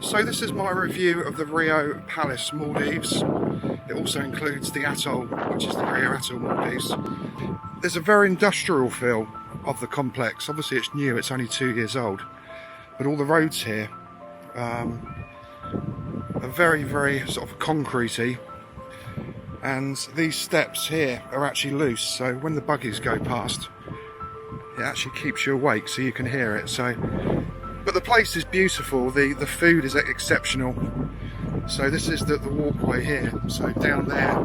So this is my review of the Rio Palace Maldives. It also includes the atoll, which is the Rio Atoll Maldives. There's a very industrial feel of the complex. Obviously it's new, it's only 2 years old, but all the roads here are very, very sort of concretey, and these steps here are actually loose, so when the buggies go past it actually keeps you awake so you can hear it. But the place is beautiful, the food is exceptional. So this is the walkway here. So down there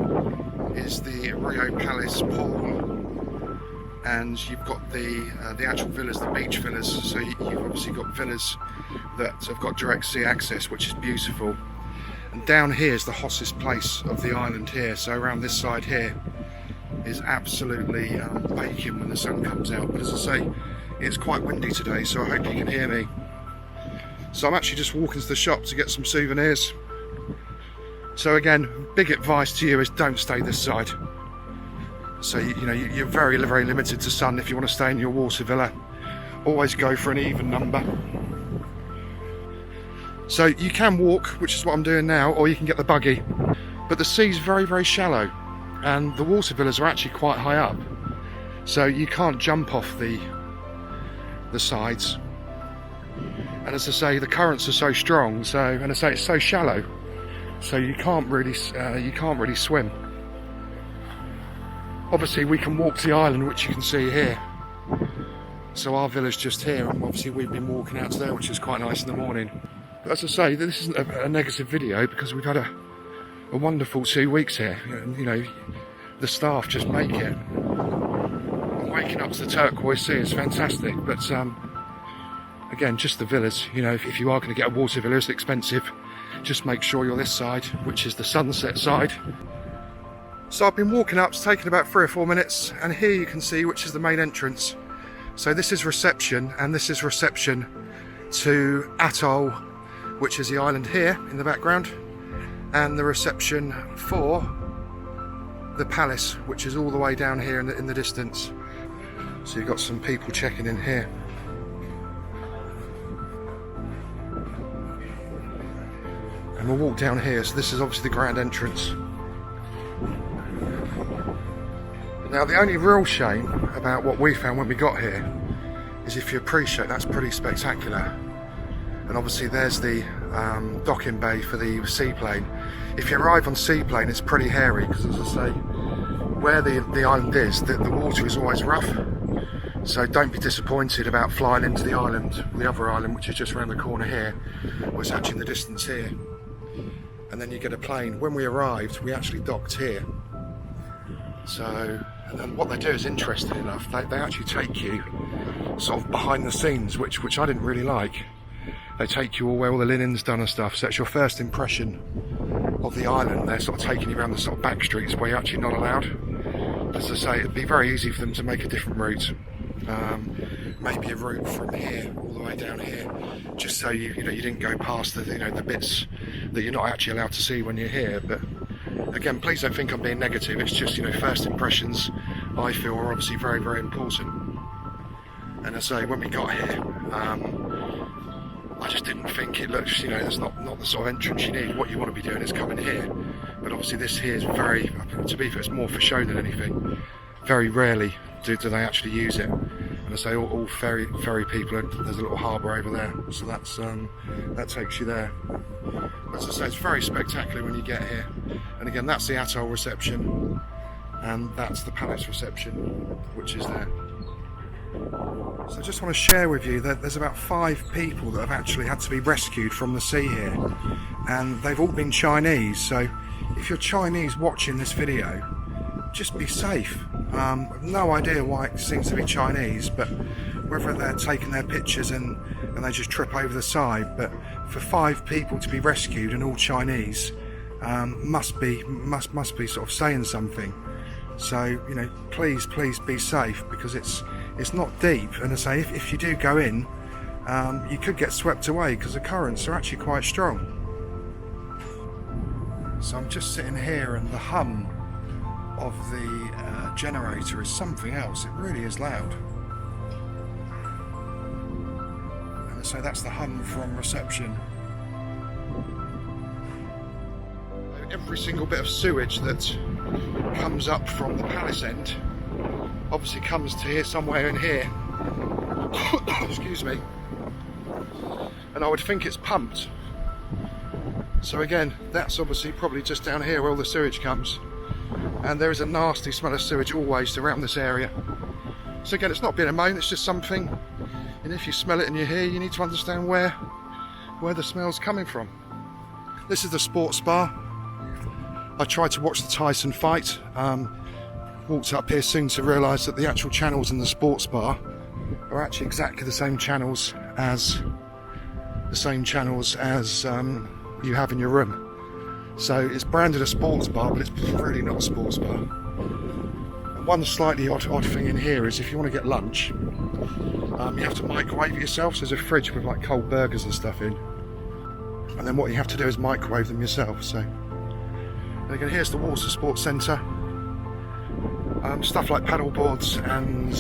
is the Rio Palace pool, and you've got the actual villas, the beach villas. So you've obviously got villas that have got direct sea access, which is beautiful. And down here is the hottest place of the island here. So around this side here is absolutely baking when the sun comes out. But as I say, it's quite windy today, so I hope you can hear me. So I'm actually just walking to the shop to get some souvenirs. So again, big advice to you is don't stay this side. So you're very, very limited to sun if you want to stay in your water villa. Always go for an even number. So you can walk, which is what I'm doing now, or you can get the buggy. But the sea's very, very shallow, and the water villas are actually quite high up. So you can't jump off the sides. And as I say, the currents are so strong, and I say it's so shallow, so you can't really swim. Obviously we can walk to the island, which you can see here. So our villa's just here, and obviously we've been walking out to there, which is quite nice in the morning. But as I say, this isn't a negative video, because we've had a wonderful 2 weeks here, and the staff just make it. And waking up to the turquoise sea is fantastic, but again, just the villas, if you are going to get a water villa, it's expensive. Just make sure you're this side, which is the sunset side. So I've been walking up, it's taken about 3 or 4 minutes, and here you can see which is the main entrance. So this is reception, and this is reception to Atoll, which is the island here in the background, and the reception for the palace, which is all the way down here in the distance. So you've got some people checking in here. And we'll walk down here, so this is obviously the grand entrance. Now the only real shame about what we found when we got here is, if you appreciate, that's pretty spectacular. And obviously there's the docking bay for the seaplane. If you arrive on seaplane, it's pretty hairy, because as I say, where the island is, the water is always rough. So don't be disappointed about flying into the island, the other island, which is just around the corner here, or it's actually in the distance here. And then you get a plane. When we arrived, we actually docked here. So, and what they do is interesting enough, they actually take you sort of behind the scenes, which I didn't really like. They take you all where all the linen's done and stuff, so it's your first impression of the island. They're sort of taking you around the sort of back streets where you're actually not allowed. As I say, it'd be very easy for them to make a different route. Maybe a route from here all the way down here, just so you didn't go past the bits that you're not actually allowed to see when you're here. But again, please don't think I'm being negative. It's just first impressions, I feel, are obviously very, very important. And as I say, when we got here, I just didn't think it looks, it's not the sort of entrance you need. What you want to be doing is coming here. But obviously this here is very, to be fair, it's more for show than anything. Very rarely do they actually use it. And I say all ferry people, there's a little harbour over there, so that takes you there. As I say, it's very spectacular when you get here. And again, that's the atoll reception, and that's the palace reception, which is there. So I just want to share with you that there's about 5 people that have actually had to be rescued from the sea here, and they've all been Chinese. So if you're Chinese watching this video, just be safe. I've no idea why it seems to be Chinese, but whether they're taking their pictures and they just trip over the side. But for 5 people to be rescued and all Chinese must be sort of saying something. So please be safe, because it's not deep, and I say if you do go in, you could get swept away because the currents are actually quite strong. So I'm just sitting here, and the hum of the generator is something else. It really is loud. And so that's the hum from reception. every single bit of sewage that comes up from the palace end obviously comes to here, somewhere in here. Excuse me. And I would think it's pumped. So again, that's obviously probably just down here where all the sewage comes. And there is a nasty smell of sewage always around this area. So again, it's not being a moan, it's just something, and if you smell it and you're here, you need to understand where the smell's coming from. This is the sports bar. I tried to watch the Tyson fight. Walked up here soon to realise that the actual channels in the sports bar are actually exactly the same channels as you have in your room. So it's branded a sports bar, but it's really not a sports bar. And one slightly odd thing in here is if you want to get lunch, you have to microwave it yourself. So there's a fridge with like cold burgers and stuff in, and then what you have to do is microwave them yourself. So, and again, here's the Water Sports Centre. Stuff like paddle boards and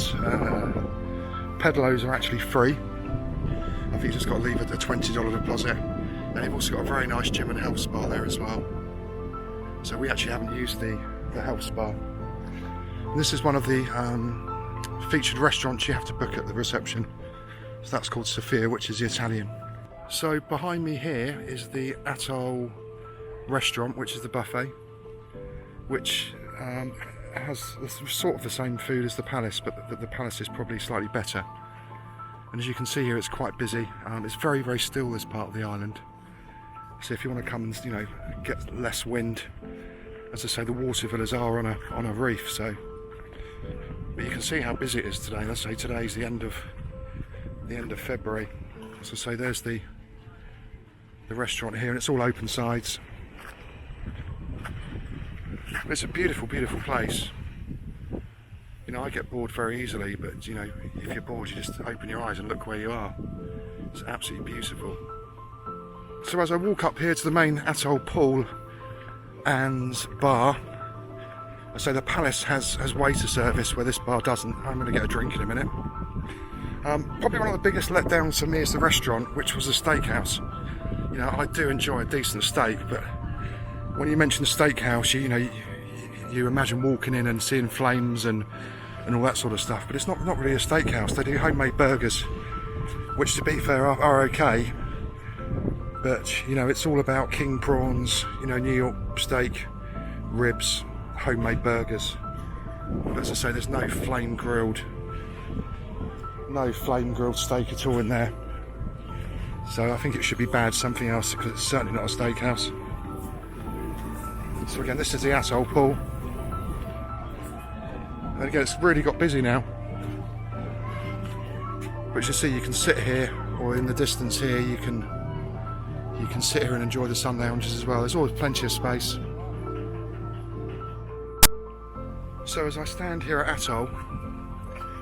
pedalos are actually free. I think you just got to leave a $20 deposit. And you've also got a very nice gym and health spa there as well. So we actually haven't used the health spa. And this is one of the featured restaurants you have to book at the reception. So that's called Sophia, which is the Italian. So behind me here is the Atoll restaurant, which is the buffet, which has sort of the same food as the Palace, but the Palace is probably slightly better. And as you can see here, it's quite busy. It's very, very still, this part of the island. So if you want to come and, you know, get less wind, as I say, the water villas are on a reef. So, but you can see how busy it is today. Let's say today's the end of February. As I say, there's the restaurant here, and it's all open sides. It's a beautiful, beautiful place. You know, I get bored very easily, but you know, if you're bored, you just open your eyes and look where you are. It's absolutely beautiful. So as I walk up here to the main Atoll pool and bar, I say the Palace has waiter service where this bar doesn't. I'm going to get a drink in a minute. Probably one of the biggest letdowns for me is the restaurant, which was the steakhouse. You know, I do enjoy a decent steak, but when you mention the steakhouse, you imagine walking in and seeing flames and all that sort of stuff. But it's not really a steakhouse. They do homemade burgers, which to be fair are okay. But you know, it's all about king prawns, you know, New York steak, ribs, homemade burgers. But as I say, there's no flame grilled steak at all in there. So I think it should be bad something else, because it's certainly not a steakhouse. So again, this is the Atoll pool. And again, it's really got busy now. But as you see, you can sit here, or in the distance here, you can sit here and enjoy the sun lounges as well. There's always plenty of space. So as I stand here at Atoll,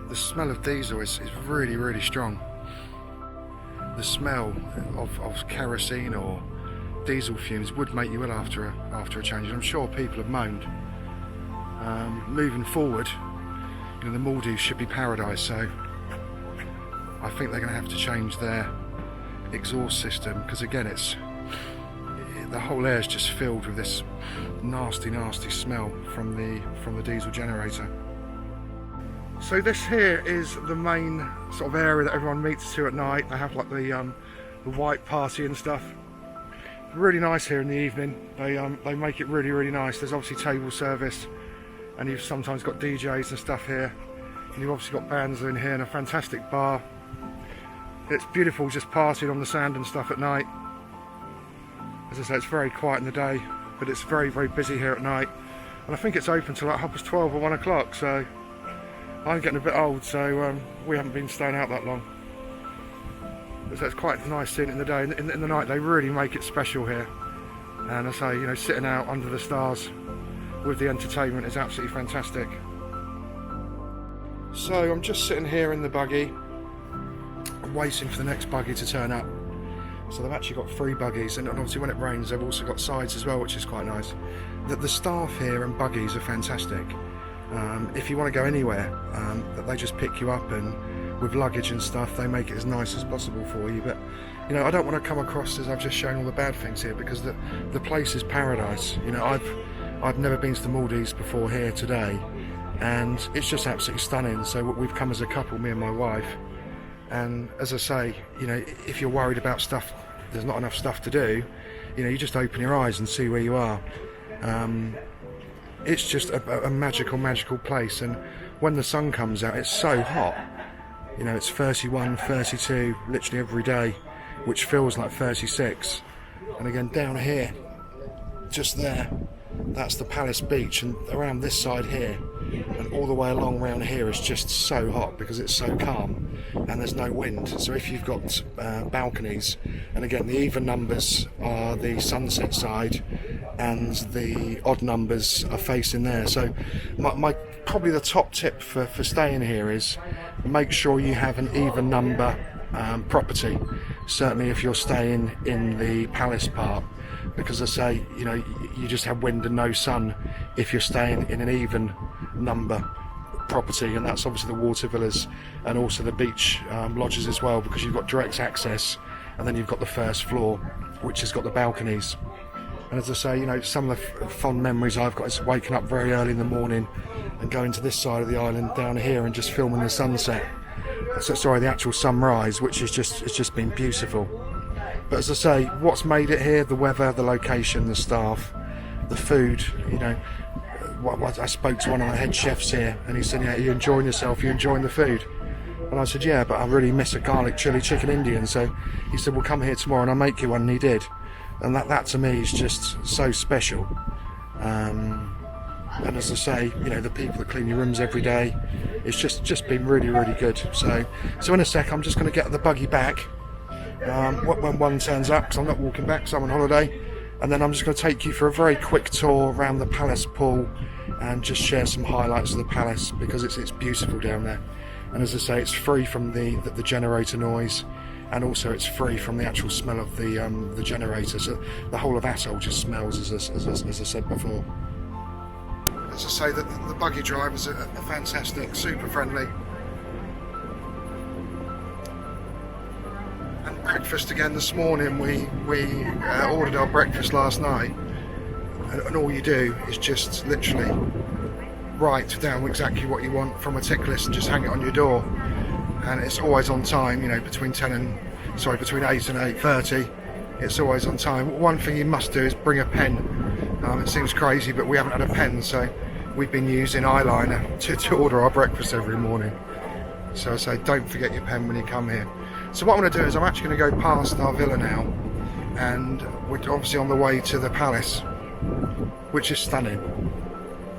the smell of diesel is really, really strong. The smell of kerosene or diesel fumes would make you ill after a change, and I'm sure people have moaned. Moving forward, you know, the Maldives should be paradise, so I think they're going to have to change their exhaust system, because again, the whole air is just filled with this nasty smell from the diesel generator. So this here is the main sort of area that everyone meets to at night. They have like the white party and stuff. Really nice here in the evening. They make it really, really nice. There's obviously table service, and you've sometimes got DJs and stuff here, and you've obviously got bands in here, and a fantastic bar. It's beautiful just partying on the sand and stuff at night. As I say, it's very quiet in the day, but it's very, very busy here at night. And I think it's open till like 12:30 or 1 o'clock, so I'm getting a bit old, so we haven't been staying out that long. So it's quite nice seeing it in the day. In the night, they really make it special here. And I say, you know, sitting out under the stars with the entertainment is absolutely fantastic. So I'm just sitting here in the buggy, waiting for the next buggy to turn up. So they've actually got 3 buggies, and obviously when it rains, they've also got sides as well, which is quite nice. The staff here and buggies are fantastic. If you want to go anywhere, they just pick you up and with luggage and stuff, they make it as nice as possible for you. But you know, I don't want to come across as I've just shown all the bad things here, because the place is paradise. You know, I've never been to the Maldives before here today, and it's just absolutely stunning. So we've come as a couple, me and my wife, and as I say, you know, if you're worried about stuff, there's not enough stuff to do, you know, you just open your eyes and see where you are. It's just a magical place, and when the sun comes out, it's so hot. You know, it's 31, 32 literally every day, which feels like 36. And again, down here, just there, that's the Palace beach, and around this side here and all the way along around here is just so hot because it's so calm and there's no wind. So if you've got balconies, and again, the even numbers are the sunset side and the odd numbers are facing there. So my probably the top tip for staying here is make sure you have an even number property, certainly if you're staying in the Palace part, because I say, you know, you just have wind and no sun if you're staying in an even number property, and that's obviously the water villas and also the beach lodges as well, because you've got direct access, and then you've got the first floor which has got the balconies. And as I say, you know, some of the fond memories I've got is waking up very early in the morning and going to this side of the island down here and just filming the sunset. So, sorry, the actual sunrise, which is it's just been beautiful. But as I say, what's made it here? The weather, the location, the staff, the food. You know, I spoke to one of the head chefs here, and he said, "Yeah, you're enjoying yourself. You're enjoying the food." And I said, "Yeah, but I really miss a garlic chili chicken Indian." So he said, "Well, come here tomorrow and I'll make you one." And he did, and that to me is just so special. And as I say, you know, the people that clean your rooms every day, it's just been really good. So in a sec, I'm just going to get the buggy back when one turns up, because I'm not walking back, because I'm on holiday, and then I'm just going to take you for a very quick tour around the Palace pool and just share some highlights of the Palace, because it's beautiful down there. And as I say, it's free from the generator noise, and also it's free from the actual smell of the generator. So the whole of Atoll just smells, as I said before. As I say, the buggy drivers are fantastic, super friendly. And breakfast again this morning, we ordered our breakfast last night, and all you do is just literally write down exactly what you want from a tick list and just hang it on your door, and it's always on time. You know, between 8 and 8:30, it's always on time. One thing you must do is bring a pen. It seems crazy, but we haven't had a pen, so we've been using eyeliner to order our breakfast every morning. So I say, don't forget your pen when you come here. So what I'm going to do is I'm actually going to go past our villa now, and we're obviously on the way to the Palace, which is stunning.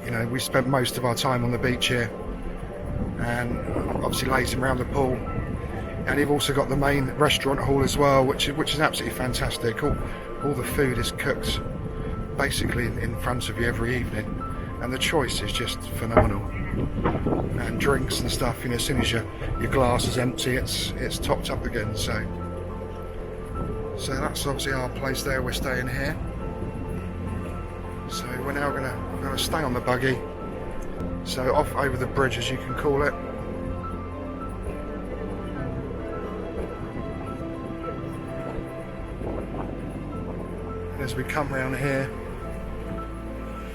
You know, we spent most of our time on the beach here, and obviously lazing around the pool. And you've also got the main restaurant hall as well, which is absolutely fantastic. All the food is cooked basically in front of you every evening, and the choice is just phenomenal. And drinks and stuff, you know, as soon as your glass is empty, it's topped up again. So that's obviously our place there. We're staying here. So we're now gonna stay on the buggy, so off over the bridge, as you can call it. And as we come round here,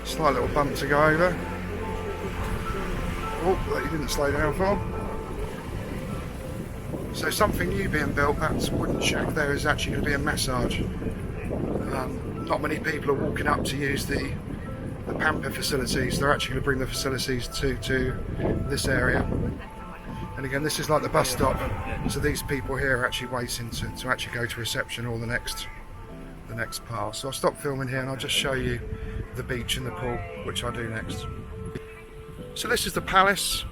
slight little bump to go over. Oh, that you didn't slow down for. So something new being built, that wooden shack there, is actually going to be a massage. Not many people are walking up to use the pamper facilities. They're actually going to bring the facilities to this area. And again, this is like the bus stop, so these people here are actually waiting to actually go to reception or the next part. So I'll stop filming here and I'll just show you the beach and the pool, which I'll do next. So this is the Palace.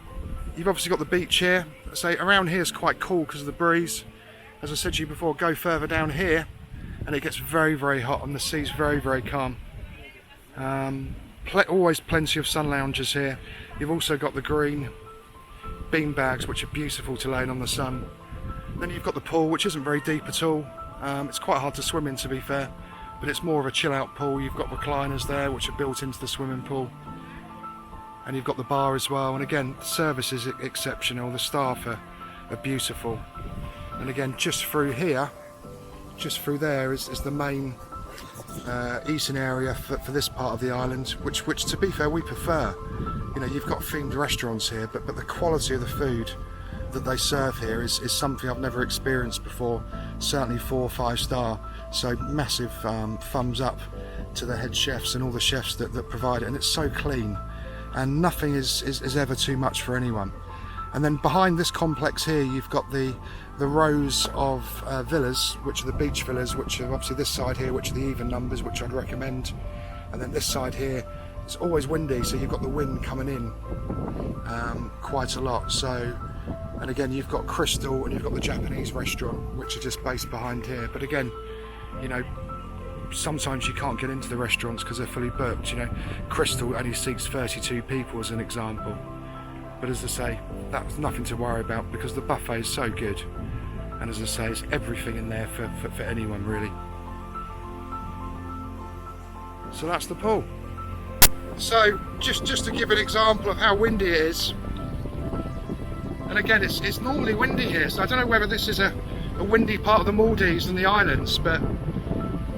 You've obviously got the beach here. I say around here is quite cool because of the breeze. As I said to you before, go further down here and it gets very hot, and the sea's very calm. Always plenty of sun loungers here. You've also got the green bean bags, which are beautiful to laying on the sun. Then you've got the pool, which isn't very deep at all. It's quite hard to swim in, to be fair, but it's more of a chill out pool. You've got recliners there which are built into the swimming pool, and you've got the bar as well. And again, the service is exceptional. The staff are are beautiful. And again, just through here, just through there is the main eating area for this part of the island, which to be fair we prefer. You know, you've got themed restaurants here, but the quality of the food that they serve here is something I've never experienced before, certainly 4 or 5 star. So massive thumbs up to the head chefs and all the chefs that provide it, and it's so clean and nothing is ever too much for anyone. And then behind this complex here you've got the rows of villas, which are the beach villas, which are obviously this side here, which are the even numbers, which I'd recommend. And then this side here, it's always windy, so you've got the wind coming in quite a lot. So, and again, you've got Crystal and you've got the Japanese restaurant, which are just based behind here. But again, you know, sometimes you can't get into the restaurants because they're fully booked. You know, Crystal only seats 32 people as an example. But as I say, that's nothing to worry about because the buffet is so good. And as I say, it's everything in there for anyone really. So that's the pool. So just to give an example of how windy it is, and again it's normally windy here, so I don't know whether this is a windy part of the Maldives and the islands, but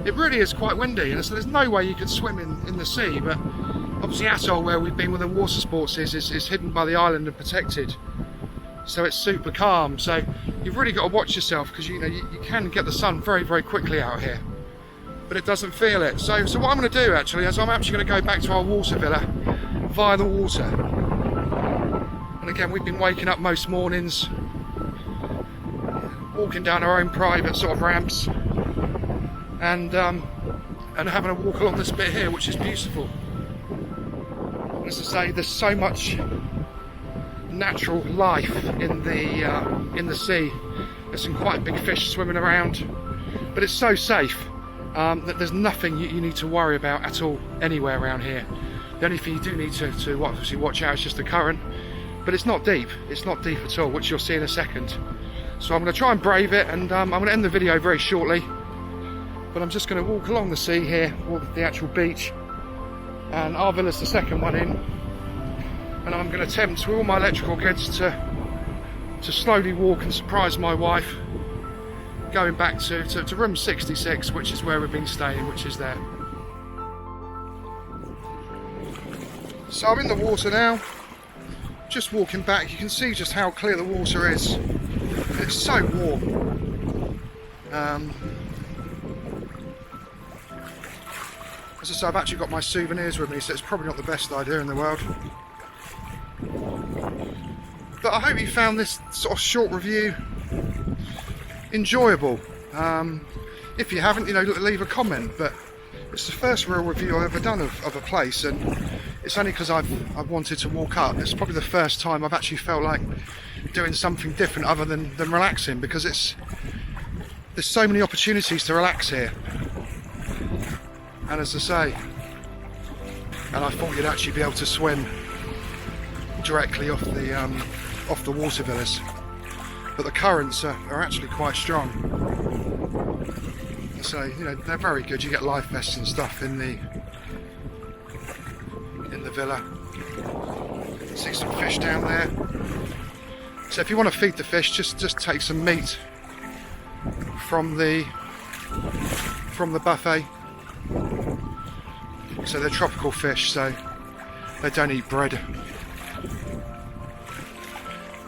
it really is quite windy, and so there's no way you could swim in the sea. But obviously Atoll, where we've been with the water sports, is hidden by the island and protected, so it's super calm. So you've really got to watch yourself, because you know you can get the sun very, very quickly out here, but it doesn't feel it. So what I'm going to do actually is I'm actually going to go back to our water villa via the water. And again, we've been waking up most mornings, walking down our own private sort of ramps, and having a walk along this bit here, which is beautiful. And as I say, there's so much natural life in the sea. There's some quite big fish swimming around, but it's so safe that there's nothing you need to worry about at all anywhere around here. The only thing you do need to obviously watch out is just the current, but it's not deep. It's not deep at all, which you'll see in a second. So I'm going to try and brave it, and I'm going to end the video very shortly. But I'm just going to walk along the sea here, or the actual beach, and our villa's the second one in. And I'm going to attempt with all my electrical goods to slowly walk and surprise my wife, going back to room 66, which is where we've been staying, which is there. So I'm in the water now, just walking back. You can see just how clear the water is. It's so warm. As I say, I've actually got my souvenirs with me, so it's probably not the best idea in the world. But I hope you found this sort of short review enjoyable. If you haven't, you know, leave a comment. But it's the first real review I've ever done of a place, and it's only because I've wanted to walk up. It's probably the first time I've actually felt like doing something different other than relaxing, because there's so many opportunities to relax here. And as I say, and I thought you'd actually be able to swim directly off the water villas, but the currents are actually quite strong. So you know, they're very good. You get life vests and stuff in the villa. See some fish down there. So if you want to feed the fish, just take some meat from the buffet. So they're tropical fish, so they don't eat bread.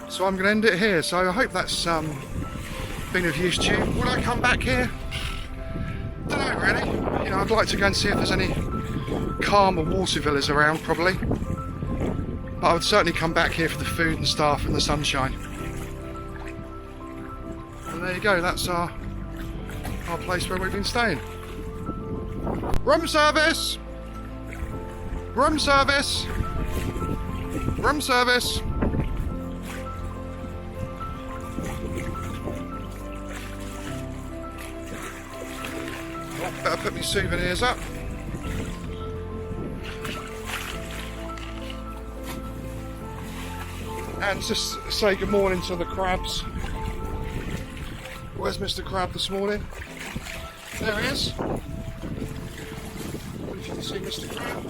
So I'm going to end it here. So I hope that's been of use to you. Would I come back here? Don't know really. You know, I'd like to go and see if there's any calmer water villas around, probably. But I would certainly come back here for the food and staff and the sunshine. And there you go. That's our place where we've been staying. Room service. Room service. Room service. Better put my souvenirs up. And just say good morning to the crabs. Where's Mr. Crab this morning? There he is. If you can see Mr. Crab.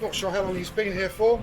Not sure how long he's been here for.